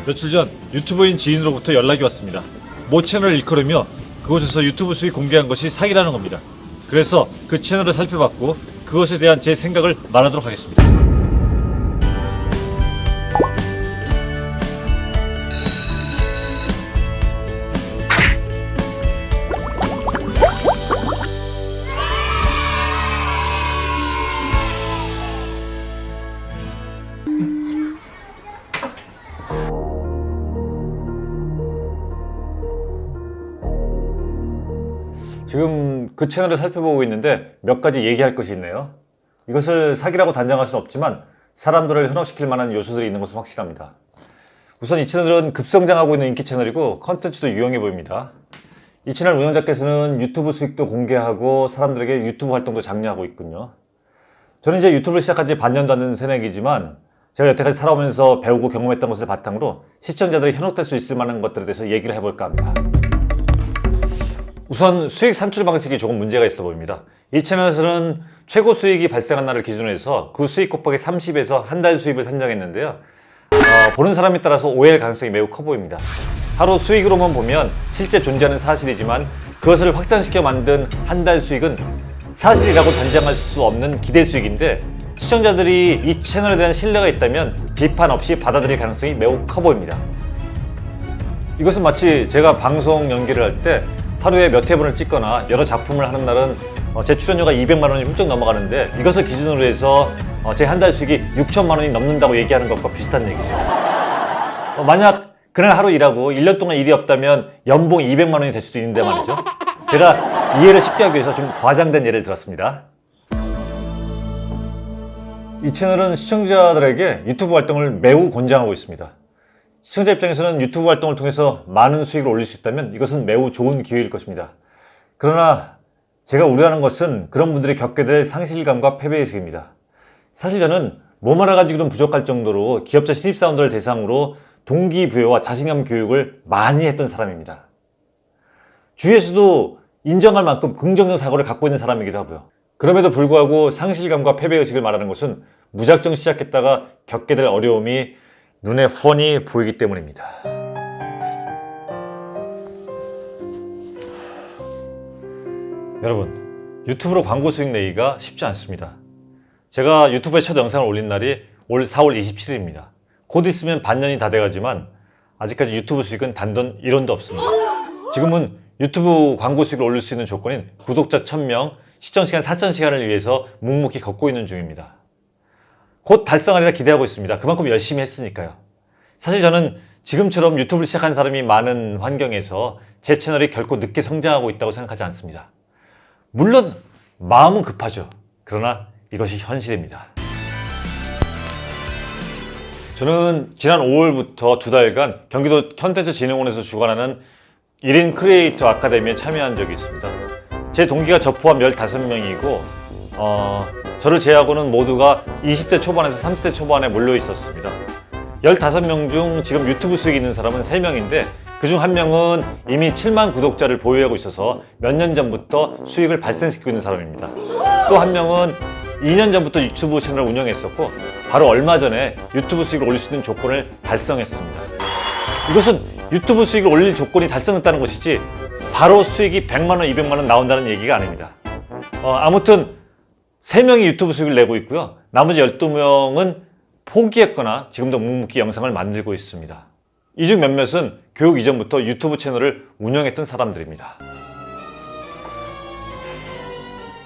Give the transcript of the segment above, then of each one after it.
며칠 전 유튜버인 지인으로부터 연락이 왔습니다. 모 채널을 일컬으며 그곳에서 유튜브 수익 공개한 것이 사기라는 겁니다. 그래서 그 채널을 살펴봤고 그것에 대한 제 생각을 말하도록 하겠습니다. 지금 그 채널을 살펴보고 있는데 몇 가지 얘기할 것이 있네요. 이것을 사기라고 단정할 수는 없지만 사람들을 현혹시킬 만한 요소들이 있는 것은 확실합니다. 우선 이 채널은 급성장하고 있는 인기 채널이고 컨텐츠도 유용해 보입니다. 이 채널 운영자께서는 유튜브 수익도 공개하고 사람들에게 유튜브 활동도 장려하고 있군요. 저는 이제 유튜브를 시작한 지 반년도 안 된 새내기지만 제가 여태까지 살아오면서 배우고 경험했던 것을 바탕으로 시청자들이 현혹될 수 있을 만한 것들에 대해서 얘기를 해볼까 합니다. 우선 수익 산출 방식이 조금 문제가 있어 보입니다. 이 채널에서는 최고 수익이 발생한 날을 기준으로 해서 그 수익 곱하기 30에서 한 달 수입을 산정했는데요. 보는 사람에 따라서 오해할 가능성이 매우 커 보입니다. 하루 수익으로만 보면 실제 존재하는 사실이지만 그것을 확장시켜 만든 한 달 수익은 사실이라고 단정할 수 없는 기대 수익인데 시청자들이 이 채널에 대한 신뢰가 있다면 비판 없이 받아들일 가능성이 매우 커 보입니다. 이것은 마치 제가 방송 연기를 할 때 하루에 몇 회분을 찍거나 여러 작품을 하는 날은 제 출연료가 200만 원이 훌쩍 넘어가는데 이것을 기준으로 해서 제 한 달 수익이 6천만 원이 넘는다고 얘기하는 것과 비슷한 얘기죠. 만약 그날 하루 일하고 1년 동안 일이 없다면 연봉 200만 원이 될 수도 있는데 말이죠. 제가 이해를 쉽게 하기 위해서 좀 과장된 예를 들었습니다. 이 채널은 시청자들에게 유튜브 활동을 매우 권장하고 있습니다. 시청자 입장에서는 유튜브 활동을 통해서 많은 수익을 올릴 수 있다면 이것은 매우 좋은 기회일 것입니다. 그러나 제가 우려하는 것은 그런 분들이 겪게 될 상실감과 패배의식입니다. 사실 저는 몸 하나 가지고는 부족할 정도로 기업자 신입사원들을 대상으로 동기부여와 자신감 교육을 많이 했던 사람입니다. 주위에서도 인정할 만큼 긍정적 사고를 갖고 있는 사람이기도 하고요. 그럼에도 불구하고 상실감과 패배의식을 말하는 것은 무작정 시작했다가 겪게 될 어려움이 눈에 훤히 보이기 때문입니다. 여러분, 유튜브로 광고 수익 내기가 쉽지 않습니다. 제가 유튜브에 첫 영상을 올린 날이 올 4월 27일입니다. 곧 있으면 반년이 다 돼가지만 아직까지 유튜브 수익은 단돈 1원도 없습니다. 지금은 유튜브 광고 수익을 올릴 수 있는 조건인 구독자 1000명, 시청시간 4000시간을 위해서 묵묵히 걷고 있는 중입니다. 곧 달성하리라 기대하고 있습니다. 그만큼 열심히 했으니까요. 사실 저는 지금처럼 유튜브를 시작한 사람이 많은 환경에서 제 채널이 결코 늦게 성장하고 있다고 생각하지 않습니다. 물론 마음은 급하죠. 그러나 이것이 현실입니다. 저는 지난 5월부터 2달간 경기도 현대차진흥원에서 주관하는 1인 크리에이터 아카데미에 참여한 적이 있습니다. 제 동기가 저 포함 15명이고 저를 제외하고는 모두가 20대 초반에서 30대 초반에 몰려 있었습니다. 15명 중 지금 유튜브 수익이 있는 사람은 3명인데 그중 1명은 이미 7만 구독자를 보유하고 있어서 몇 년 전부터 수익을 발생시키고 있는 사람입니다. 또 1명은 2년 전부터 유튜브 채널을 운영했었고 바로 얼마 전에 유튜브 수익을 올릴 수 있는 조건을 달성했습니다. 이것은 유튜브 수익을 올릴 조건이 달성됐다는 것이지 바로 수익이 100만 원, 200만 원 나온다는 얘기가 아닙니다. 아무튼 3명이 유튜브 수익을 내고 있고요. 나머지 12명은 포기했거나 지금도 묵묵히 영상을 만들고 있습니다. 이 중 몇몇은 교육 이전부터 유튜브 채널을 운영했던 사람들입니다.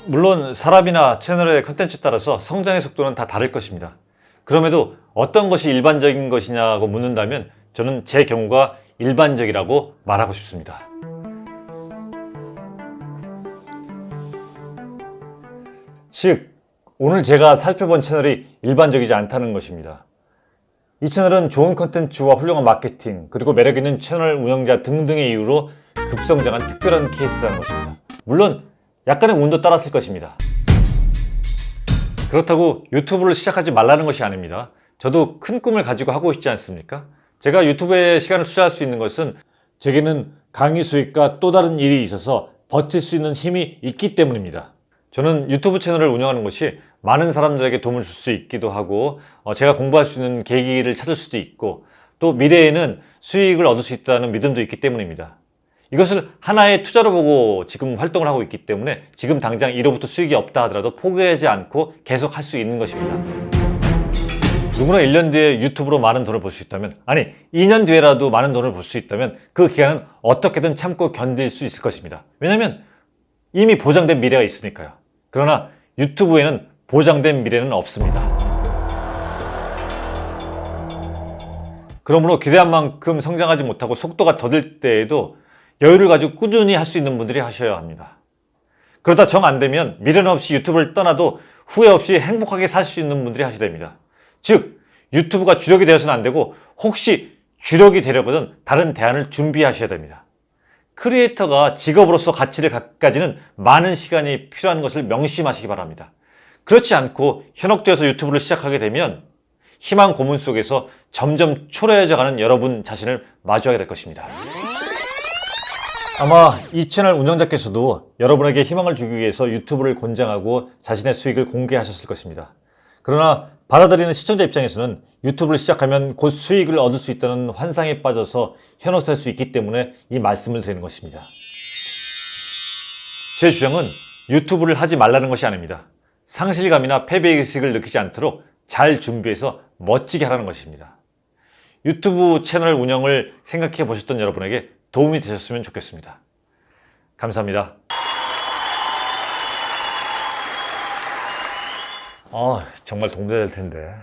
물론 사람이나 채널의 컨텐츠에 따라서 성장의 속도는 다 다를 것입니다. 그럼에도 어떤 것이 일반적인 것이냐고 묻는다면 저는 제 경우가 일반적이라고 말하고 싶습니다. 즉, 오늘 제가 살펴본 채널이 일반적이지 않다는 것입니다. 이 채널은 좋은 컨텐츠와 훌륭한 마케팅, 그리고 매력있는 채널 운영자 등등의 이유로 급성장한 특별한 케이스라는 것입니다. 물론 약간의 운도 따랐을 것입니다. 그렇다고 유튜브를 시작하지 말라는 것이 아닙니다. 저도 큰 꿈을 가지고 하고 있지 않습니까? 제가 유튜브에 시간을 투자할 수 있는 것은 제게는 강의 수익과 또 다른 일이 있어서 버틸 수 있는 힘이 있기 때문입니다. 저는 유튜브 채널을 운영하는 것이 많은 사람들에게 도움을 줄 수 있기도 하고 제가 공부할 수 있는 계기를 찾을 수도 있고 또 미래에는 수익을 얻을 수 있다는 믿음도 있기 때문입니다. 이것을 하나의 투자로 보고 지금 활동을 하고 있기 때문에 지금 당장 이로부터 수익이 없다 하더라도 포기하지 않고 계속 할 수 있는 것입니다. 누구나 1년 뒤에 유튜브로 많은 돈을 벌 수 있다면, 아니 2년 뒤에라도 많은 돈을 벌 수 있다면 그 기간은 어떻게든 참고 견딜 수 있을 것입니다. 왜냐하면 이미 보장된 미래가 있으니까요. 그러나 유튜브에는 보장된 미래는 없습니다. 그러므로 기대한 만큼 성장하지 못하고 속도가 더딜 때에도 여유를 가지고 꾸준히 할 수 있는 분들이 하셔야 합니다. 그러다 정 안 되면 미련 없이 유튜브를 떠나도 후회 없이 행복하게 살 수 있는 분들이 하셔야 됩니다. 즉 유튜브가 주력이 되어서는 안 되고 혹시 주력이 되려거든 다른 대안을 준비하셔야 됩니다. 크리에이터가 직업으로서 가치를 갖기까지는 많은 시간이 필요한 것을 명심하시기 바랍니다. 그렇지 않고 현혹되어서 유튜브를 시작하게 되면 희망 고문 속에서 점점 초라해져가는 여러분 자신을 마주하게 될 것입니다. 아마 이 채널 운영자께서도 여러분에게 희망을 주기 위해서 유튜브를 권장하고 자신의 수익을 공개하셨을 것입니다. 그러나 받아들이는 시청자 입장에서는 유튜브를 시작하면 곧 수익을 얻을 수 있다는 환상에 빠져서 현혹될 수 있기 때문에 이 말씀을 드리는 것입니다. 제 주장은 유튜브를 하지 말라는 것이 아닙니다. 상실감이나 패배의식을 느끼지 않도록 잘 준비해서 멋지게 하라는 것입니다. 유튜브 채널 운영을 생각해 보셨던 여러분에게 도움이 되셨으면 좋겠습니다. 감사합니다. 정말 도움될 텐데.